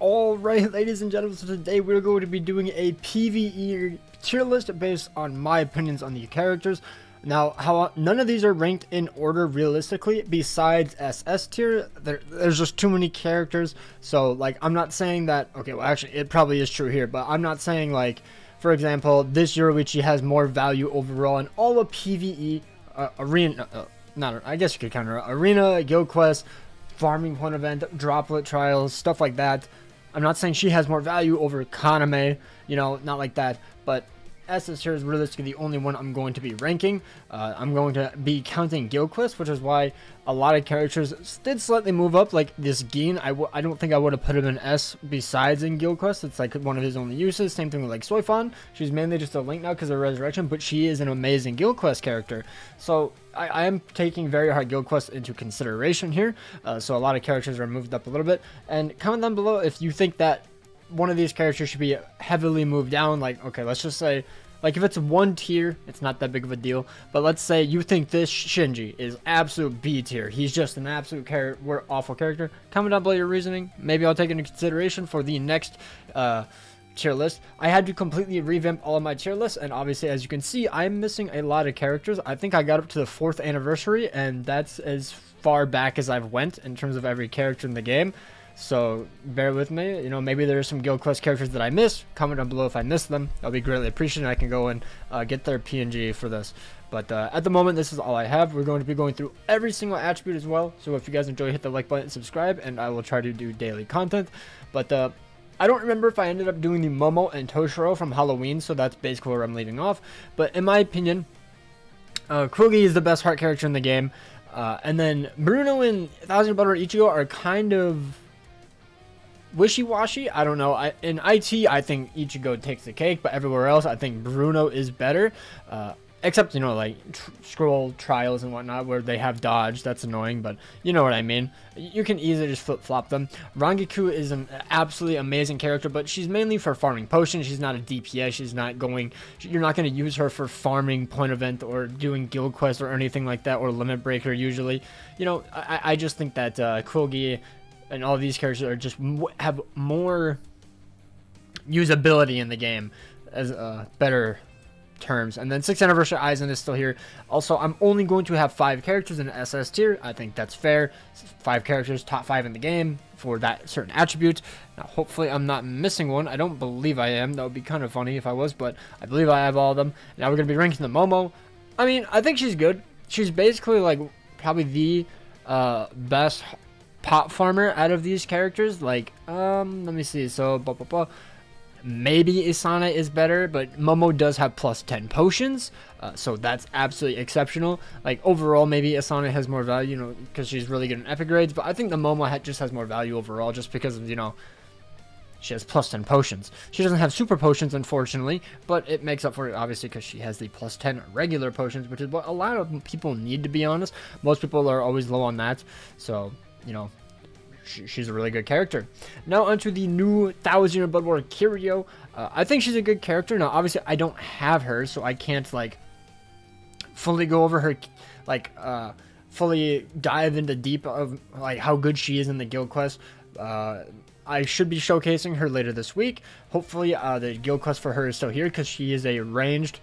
Alright, ladies and gentlemen, so today we're going to be doing a PVE tier list based on my opinions on the characters. Now, none of these are ranked in order realistically, besides SS tier. There's just too many characters, so like I'm not saying that, okay, well actually it probably is true here, but I'm not saying like, for example, this Yoruichi has more value overall in all of PVE, arena, I guess you could count it, arena, guild quest, farming point event, droplet trials, stuff like that. I'm not saying she has more value over Kaname, you know, not like that, but SS here is realistically the only one I'm going to be ranking. I'm going to be counting guild quests, which is why a lot of characters did slightly move up, like this Gin. I don't think I would have put him in S besides in guild quests. It's like one of his only uses. Same thing with like Soifan. She's mainly just a link now because of resurrection, but she is an amazing guild quest character. So I am taking very hard guild quests into consideration here. So a lot of characters are moved up a little bit. And comment down below if you think that one of these characters should be heavily moved down. Like, okay, let's just say, like, if it's one tier, it's not that big of a deal. But let's say you think this Shinji is absolute B tier. He's just an absolute awful character. Comment down below your reasoning. Maybe I'll take it into consideration for the next tier list. I had to completely revamp all of my tier lists, and obviously, as you can see, I'm missing a lot of characters. I think I got up to the 4th anniversary, and that's as far back as I've went in terms of every character in the game. So bear with me. You know, maybe there's some guild quest characters that I missed. Comment down below if I missed them. That'll be greatly appreciated. I can go and get their PNG for this. But at the moment, this is all I have. We're going to be going through every single attribute as well. So if you guys enjoy, hit the like button and subscribe, and I will try to do daily content. But I don't remember if I ended up doing the Momo and Toshiro from Halloween, so that's basically where I'm leaving off. But in my opinion, Kurogi is the best heart character in the game. And then Bruno and 1000 Butter Ichigo are kind of wishy-washy. I don't know. In IT, I think Ichigo takes the cake, but everywhere else, I think Bruno is better. Except, you know, like scroll trials and whatnot, where they have dodge. That's annoying, but you know what I mean. You can easily just flip-flop them. Rangiku is an absolutely amazing character, but she's mainly for farming potions. She's not a DPS. She's not going. You're not going to use her for farming point event or doing guild quest or anything like that, or limit breaker usually. You know, I just think that Kurogi and all these characters are just have more usability in the game, as better terms. And then 6th anniversary Aizen is still here. Also, I'm only going to have 5 characters in SS tier. I think that's fair. 5 characters, top 5 in the game for that certain attribute. Now, hopefully I'm not missing one. I don't believe I am. That would be kind of funny if I was, but I believe I have all of them. Now we're going to be ranking the Momo. I mean, I think she's good. She's basically like probably the best pot farmer out of these characters. Like, let me see. So, maybe Isana is better, but Momo does have plus 10 potions, so that's absolutely exceptional. Like, overall, maybe Isana has more value, you know, because she's really good in epic grades, but I think the Momo just has more value overall, just because of, you know, she has plus 10 potions. She doesn't have super potions, unfortunately, but it makes up for it, obviously, because she has the plus 10 regular potions, which is what a lot of people need, to be honest. Most people are always low on that, so, you know, she's a really good character. Now onto the new 1000 Blood War Kiryu. I think she's a good character. Now obviously I don't have her, so I can't like fully go over her, like fully dive into deep of like how good she is in the guild quest. I should be showcasing her later this week. Hopefully the guild quest for her is still here, because she is a ranged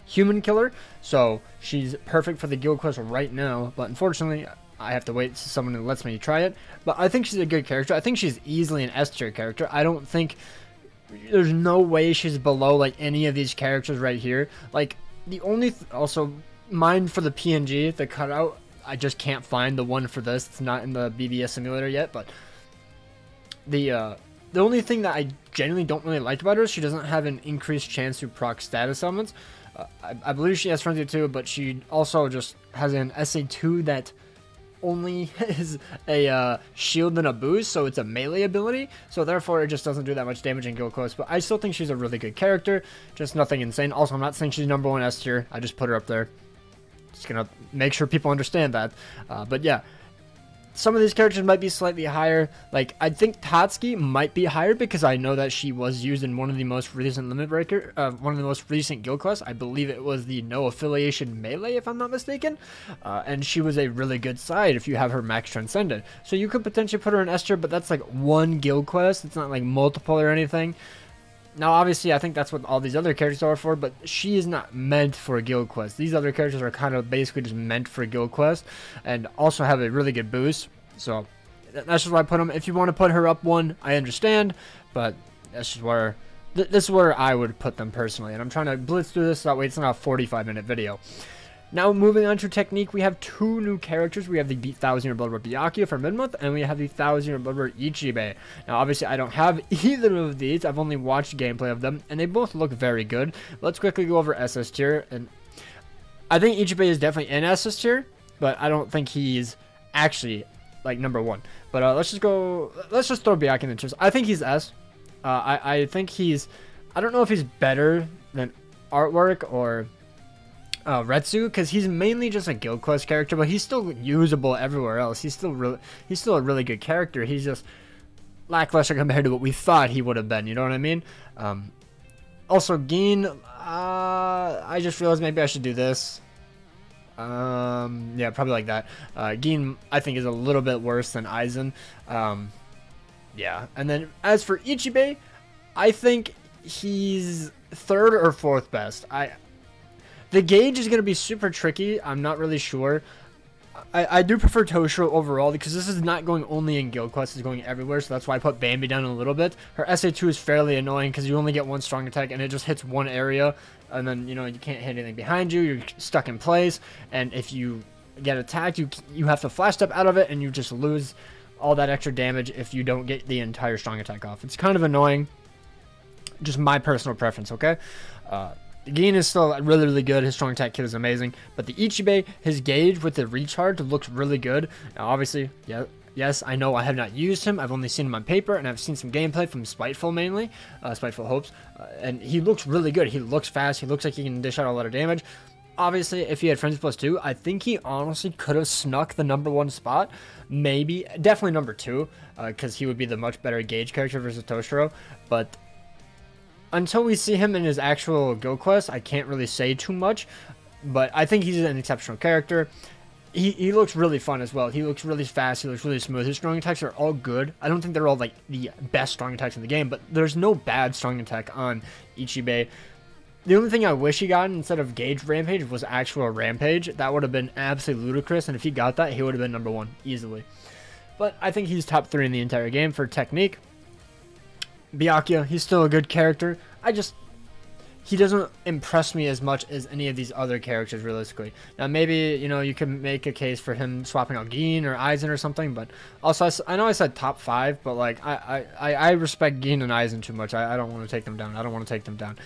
human killer, so she's perfect for the guild quest right now. But unfortunately, I have to wait to someone who lets me try it. But I think she's a good character. I think she's easily an S tier character. I don't think there's no way she's below like any of these characters right here. Like the only also mine for the PNG, the cutout, I just can't find the one for this. It's not in the BBS simulator yet, but the only thing that I genuinely don't really like about her is she doesn't have an increased chance to proc status elements. I believe she has frenzy 2, but she also just has an SA2 that only is a shield and a boost, so it's a melee ability, so therefore it just doesn't do that much damage in guild quest. But I still think she's a really good character, just nothing insane. Also, I'm not saying she's #1 S tier. I just put her up there, just gonna make sure people understand that. But yeah, Some of these characters might be slightly higher. Like, I think Tatsuki might be higher because I know that she was used in one of the most recent Limit Breaker, one of the most recent guild quests. I believe it was the No Affiliation Melee, if I'm not mistaken. And she was a really good side if you have her max Transcended. So you could potentially put her in S tier, but that's like one guild quest. It's not like multiple or anything. Now, obviously, I think that's what all these other characters are for, but she is not meant for a guild quest. These other characters are kind of basically just meant for a guild quest, and also have a really good boost. So, that's just why I put them. If you want to put her up one, I understand, but that's just where, this is where I would put them personally. And I'm trying to blitz through this, so that way it's not a 45-minute video. Now, moving on to technique, we have two new characters. We have the 1000-year Blood Road Byakuya for mid-month, and we have the 1000-year Blood Road Ichibe. Now, obviously, I don't have either of these. I've only watched gameplay of them, and they both look very good. Let's quickly go over SS tier, and I think Ichibe is definitely in SS tier, but I don't think he's actually, like, number one. But let's just throw Byakuya in the tiers. I think he's S. I think he's, I don't know if he's better than Artwork or Retsu, because he's mainly just a guild quest character, but he's still usable everywhere else. He's still a really good character. He's just lackluster compared to what we thought he would have been. You know what I mean? Also, Gin, I just realized maybe I should do this. Yeah, probably like that. Gin, I think, is a little bit worse than Aizen. Yeah, and then as for Ichibe, I think he's third or fourth best. The gauge is going to be super tricky. I'm not really sure. I do prefer Toshiro overall because this is not going only in guild quests. It's going everywhere, so that's why I put Bambi down a little bit. Her SA2 is fairly annoying because you only get one strong attack and it just hits one area. And then, you know, you can't hit anything behind you. You're stuck in place. And if you get attacked, you have to flash step out of it and you just lose all that extra damage if you don't get the entire strong attack off. It's kind of annoying. Just my personal preference, okay? Gin is still really, really good. His strong attack kit is amazing. But the Ichibe, his gauge with the recharge looks really good. Now, obviously, yeah, yes, I know I have not used him. I've only seen him on paper, and I've seen some gameplay from Spiteful mainly. Spiteful Hopes. And he looks really good. He looks fast. He looks like he can dish out a lot of damage. Obviously, if he had Frenzy Plus 2, I think he honestly could have snuck the #1 spot. Maybe. Definitely number 2, because he would be the much better gauge character versus Toshiro. But until we see him in his actual guild quest, I can't really say too much, but I think he's an exceptional character. He looks really fun as well. He looks really fast. He looks really smooth. His strong attacks are all good. I don't think they're all like the best strong attacks in the game, but there's no bad strong attack on Ichibe. The only thing I wish he got instead of Gauge Rampage was actual Rampage. That would have been absolutely ludicrous, and if he got that, he would have been #1 easily. But I think he's top 3 in the entire game for technique. Byakuya, he's still a good character. He doesn't impress me as much as any of these other characters, realistically. Now, maybe, you know, you can make a case for him swapping out Gin or Aizen or something, but also, I know I said top 5, but, like, I respect Gin and Aizen too much. I don't want to take them down. I don't want to take them down.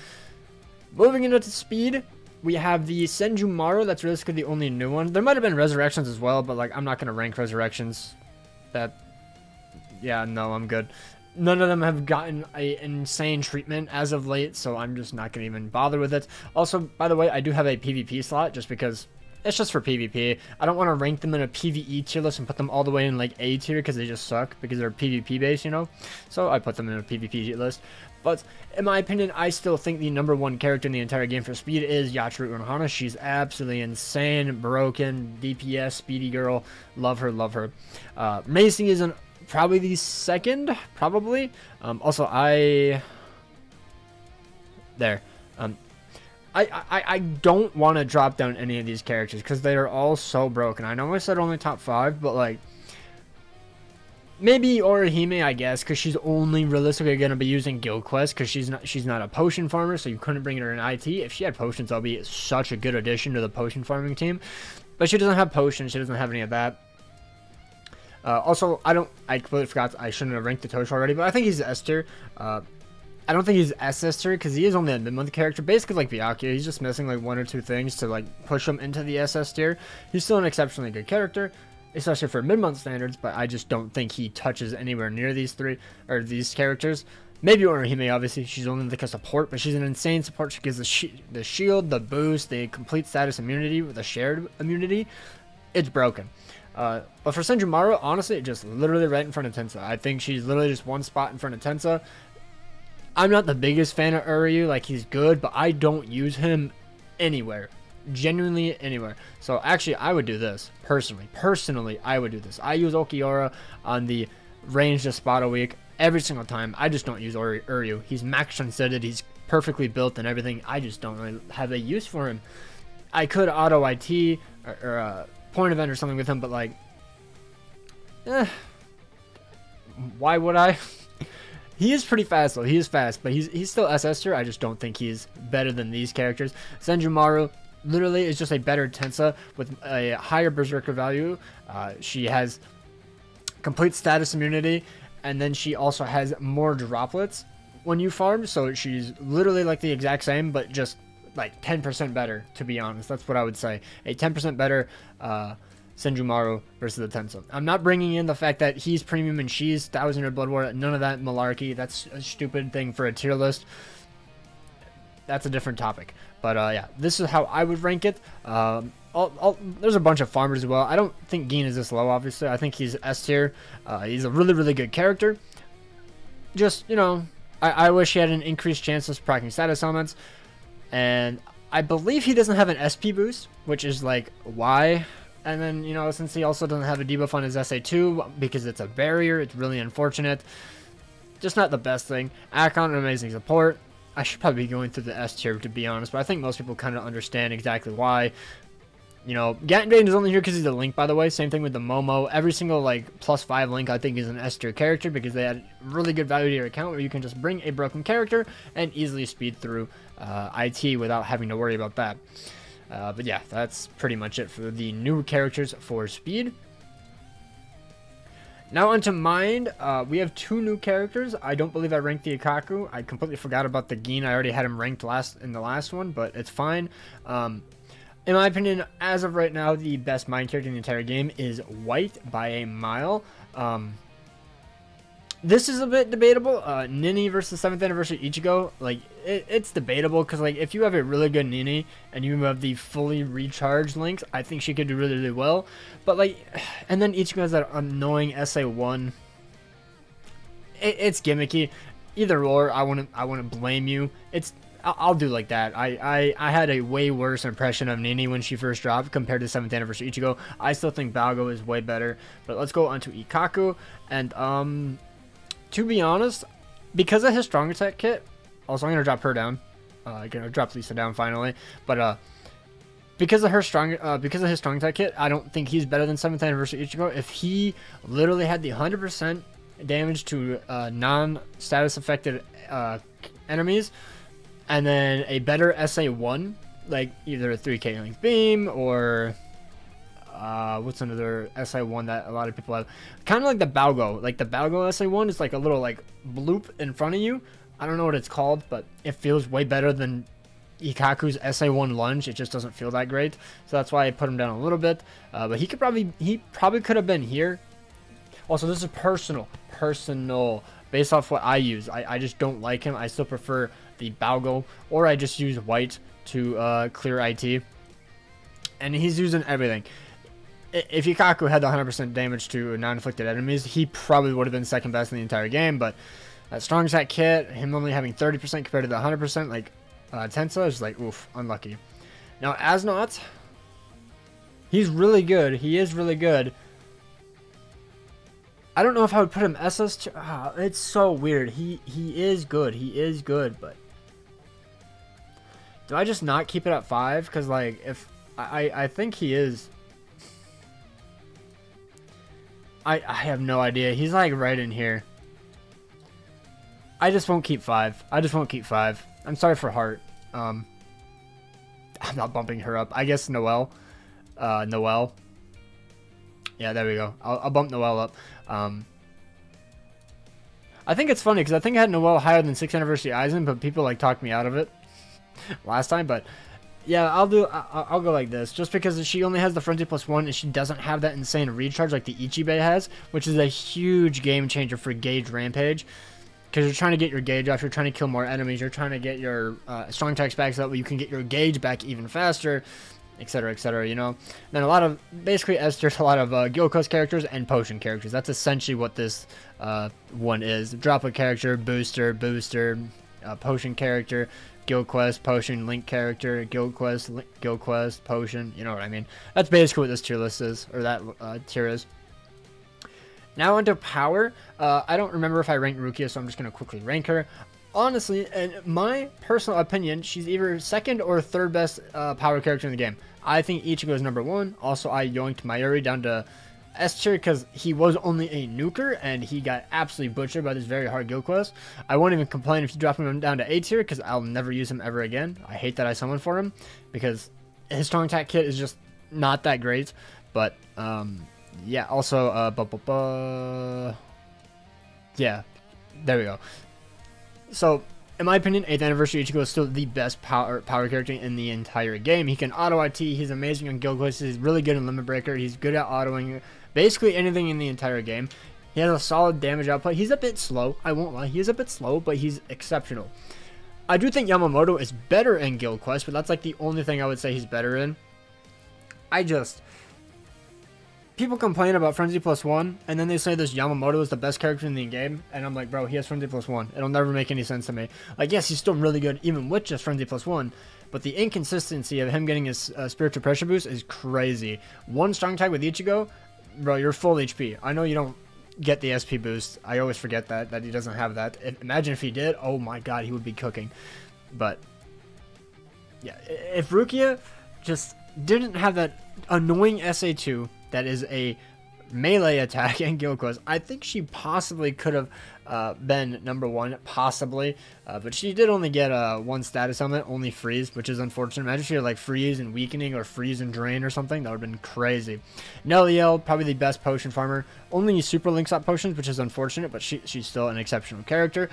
Moving into speed, we have the Senjumaru. That's realistically the only new one. There might have been Resurrections as well, but, like, I'm not going to rank Resurrections. Yeah, no, I'm good. None of them have gotten an insane treatment as of late, so I'm just not going to even bother with it. Also, by the way, I do have a PvP slot just because it's just for PvP. I don't want to rank them in a PvE tier list and put them all the way in like A tier because they just suck because they're PvP based, you know? So I put them in a PvP list. But in my opinion, I still think the #1 character in the entire game for speed is Yachiru Unohana. She's absolutely insane, broken, DPS, speedy girl. Love her, love her. Macy is probably the second, probably. Also, I don't want to drop down any of these characters because they are all so broken. I know I said only top 5, but like maybe Orihime, I guess, because she's only realistically going to be using guild quests because she's not a potion farmer, so you couldn't bring her in IT. If she had potions, that'll be such a good addition to the potion farming team. But she doesn't have potions. She doesn't have any of that. Also, I completely forgot, I shouldn't have ranked the Tosh already, but I think he's S tier. I don't think he's SS tier because he is only a mid-month character, basically like Byakuya. He's just missing like 1 or 2 things to like push him into the SS tier. He's still an exceptionally good character, especially for mid-month standards, but I just don't think he touches anywhere near these these characters. Maybe Orihime, obviously, she's only like a support, but she's an insane support. She gives the shield, the boost, the complete status immunity with a shared immunity. It's broken. But for Senjumaru, honestly, just literally right in front of Tensa. I think she's literally just one spot in front of Tensa. I'm not the biggest fan of Uryu. Like, he's good, but I don't use him anywhere. Genuinely anywhere. So actually, I would do this personally. I would do this. I use Okiura on the ranged Espada week every single time. I just don't use Uryu. He's max transited, he's perfectly built and everything. I just don't really have a use for him. I could auto IT or point event or something with him, but like, why would I? He is pretty fast though. He is fast, but he's still SS tier. I just don't think he's better than these characters. Senjumaru literally is just a better Tensa with a higher berserker value. She has complete status immunity, and then she also has more droplets when you farm. So she's literally like the exact same, but just like 10% better, to be honest. That's what I would say. A 10% better Senjumaru versus the Tensa. I'm not bringing in the fact that he's premium and she's 1000 or Blood War. None of that malarkey. That's a stupid thing for a tier list. That's a different topic. But yeah, this is how I would rank it. There's a bunch of farmers as well. I don't think Gin is this low, obviously. I think he's S tier. He's a really, really good character. Just, you know, I wish he had an increased chance of proccing status elements. And I believe he doesn't have an SP boost, which is like, why? And then, you know, since he also doesn't have a debuff on his SA2 because it's a barrier, it's really unfortunate. Just not the best thing. Akon, an amazing support. I should probably be going through the S tier, to be honest, but I think most people kind of understand exactly why. You know, Gatbane is only here because he's a Link, by the way. Same thing with the Momo. Every single, like, +5 Link, I think, is an S tier character because they had really good value to your account where you can just bring a broken character and easily speed through IT without having to worry about that. But yeah, that's pretty much it for the new characters for speed. Now onto Mind. We have 2 new characters. I don't believe I ranked the Ikaku. I completely forgot about the Gin. I already had him ranked in the last one, but it's fine. In my opinion, as of right now, the best Mind character in the entire game is White by a mile. This is a bit debatable. Nini versus 7th Anniversary Ichigo, like, it's debatable because, like, if you have a really good Nini and you have the fully recharged links, I think she could do really, really well. But, like, and then Ichigo has that annoying SA1. It's gimmicky. Either or, I wouldn't blame you. I'll do like that. I had a way worse impression of Nini when she first dropped compared to 7th Anniversary Ichigo. I still think Balgo is way better. But let's go on to Ikaku. And, to be honest, because of his strong attack kit, also I'm going to drop her down. I'm going to drop Lisa down finally. But, because of his strong attack kit, I don't think he's better than 7th Anniversary Ichigo. If he literally had the 100% damage to non-status affected enemies, and then a better SA1, like either a 3K length beam or what's another SA1 that a lot of people have? Kind of like the Balgo. Like the Balgo SA1 is like a little like bloop in front of you. I don't know what it's called, but it feels way better than Ikaku's SA1 lunge. It just doesn't feel that great. So that's why I put him down a little bit. But he probably could have been here. Also, this is personal based off what I use. I just don't like him. I still prefer the Balgo, or I just use White to clear IT. And he's using everything. If Ikaku had the 100% damage to non-inflicted enemies, he probably would have been second best in the entire game. But that strong attack kit, him only having 30% compared to the 100%, like Tensa, is like, oof, unlucky. Now, Asnot, he's really good. He is really good. I don't know if I would put him SS. It's so weird. He is good. He is good, but do I just not keep it at 5? Because like if I think he is. I have no idea. He's like right in here. I just won't keep 5. I just won't keep 5. I'm sorry for Heart. I'm not bumping her up. I guess Noelle. Noelle. Yeah, there we go. I'll bump Noelle up. I think it's funny because I think I had Noelle higher than 6th Anniversary Aizen, but people like talked me out of it last time. But yeah, I'll go like this, just because she only has the frenzy +1 and she doesn't have that insane recharge like the Ichibei has, which is a huge game changer for Gauge Rampage. Because you're trying to get your gauge off, you're trying to kill more enemies, you're trying to get your strong attacks back so that way you can get your gauge back even faster. etc., you know. Then a lot of, basically S tier's a lot of guild quest characters and potion characters. That's essentially what this one is. Droplet character, booster, potion character, guild quest, potion, link character, guild quest, potion, you know what I mean. That's basically what this tier list is, or that tier is. Now onto power. I don't remember if I ranked Rukia, so I'm just going to quickly rank her. Honestly, in my personal opinion, she's either second or third best power character in the game. I think Ichigo is number 1. Also, I yoinked Mayuri down to S tier because he was only a nuker and he got absolutely butchered by this very hard guild quest. I won't even complain if you drop him down to A tier because I'll never use him ever again. I hate that I summoned for him because his strong attack kit is just not that great. But yeah, also yeah, there we go. So, in my opinion, 8th Anniversary Ichigo is still the best power character in the entire game. He can auto IT, he's amazing on guild quests, he's really good in Limit Breaker, he's good at autoing basically anything in the entire game. He has a solid damage output. He's a bit slow, I won't lie, he is a bit slow, but he's exceptional. I do think Yamamoto is better in guild quests, but that's like the only thing I would say he's better in. People complain about Frenzy +1, and then they say this Yamamoto is the best character in the game, and I'm like, bro, he has Frenzy +1. It'll never make any sense to me. Like, yes, he's still really good, even with just Frenzy +1, but the inconsistency of him getting his Spiritual Pressure Boost is crazy. One strong tag with Ichigo, bro, you're full HP. I know you don't get the SP boost. I always forget that he doesn't have that. Imagine if he did. Oh my god, he would be cooking. But, yeah, if Rukia just didn't have that annoying SA2, that is a melee attack in guild quest, I think she possibly could have been number 1, possibly, but she did only get one status element, only freeze, which is unfortunate. Imagine she had like freeze and weakening or freeze and drain or something. That would have been crazy. Nelliel, probably the best potion farmer, only super links up potions, which is unfortunate, but she's still an exceptional character.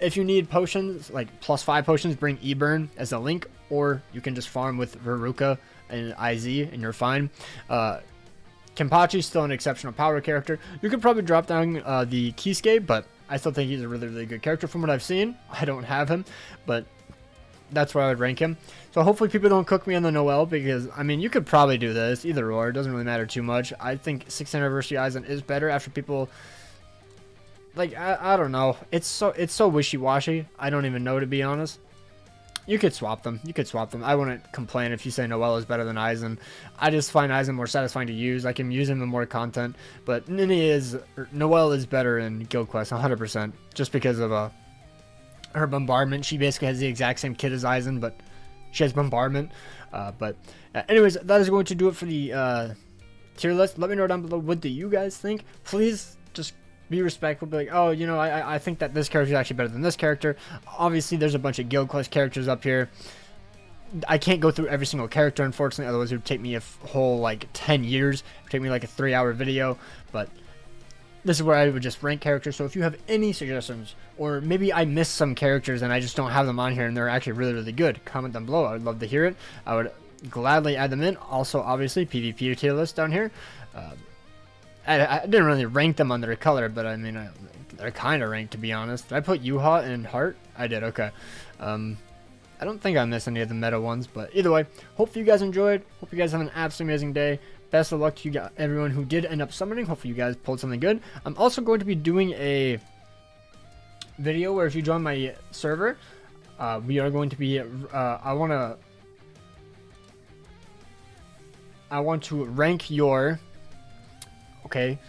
If you need potions, like +5 potions, bring Eburn as a link, or you can just farm with Veruca and IZ and you're fine. Kenpachi's still an exceptional power character. You could probably drop down the Kisuke, but I still think he's a really good character from what I've seen. I don't have him, but that's where I would rank him. So hopefully people don't cook me on the Noel, because, I mean, you could probably do this, either or. It doesn't really matter too much. I think 6th Anniversary Aizen is better after people... Like, I don't know. It's so wishy-washy. I don't even know, to be honest. You could swap them. I wouldn't complain if you say Noel is better than Aizen. I just find Aizen more satisfying to use. I can use him in more content. But Noel is better in Guild Quest, 100%. Just because of her bombardment. She basically has the exact same kit as Aizen, but she has bombardment. Anyways, that is going to do it for the tier list. Let me know down below, what do you guys think? Please just be respectful, be like, oh, you know, I think that this character is actually better than this character. Obviously, there's a bunch of Guild Quest characters up here. I can't go through every single character, unfortunately, otherwise it would take me a whole, like, 10 years. It would take me, like, a 3-hour video, but this is where I would just rank characters. So if you have any suggestions, or maybe I missed some characters and I just don't have them on here and they're actually really good, comment down below. I would love to hear it. I would gladly add them in. Also, obviously, PvP tier list down here. I didn't really rank them on their color, but I mean, they're kind of ranked, to be honest. Did I put Yuha in Heart? I did, okay. I don't think I missed any of the meta ones, but either way, hopefully you guys enjoyed. Hope you guys have an absolutely amazing day. Best of luck to you, everyone who did end up summoning. Hopefully you guys pulled something good. I'm also going to be doing a video where if you join my server, we are going to be, I want to rank your... Okay,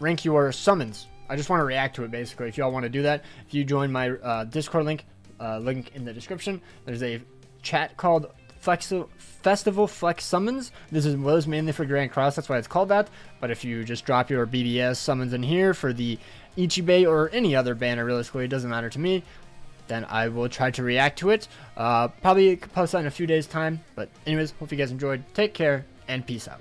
rank your summons. I just want to react to it, basically. If y'all want to do that, if you join my Discord link in the description, there's a chat called Festival Flex Summons. This was mainly for Grand Cross, that's why it's called that. But if you just drop your BBS summons in here for the Ichibei or any other banner, realistically, it doesn't matter to me, then I will try to react to it. Probably post that in a few days' time. But anyways, hope you guys enjoyed. Take care, and peace out.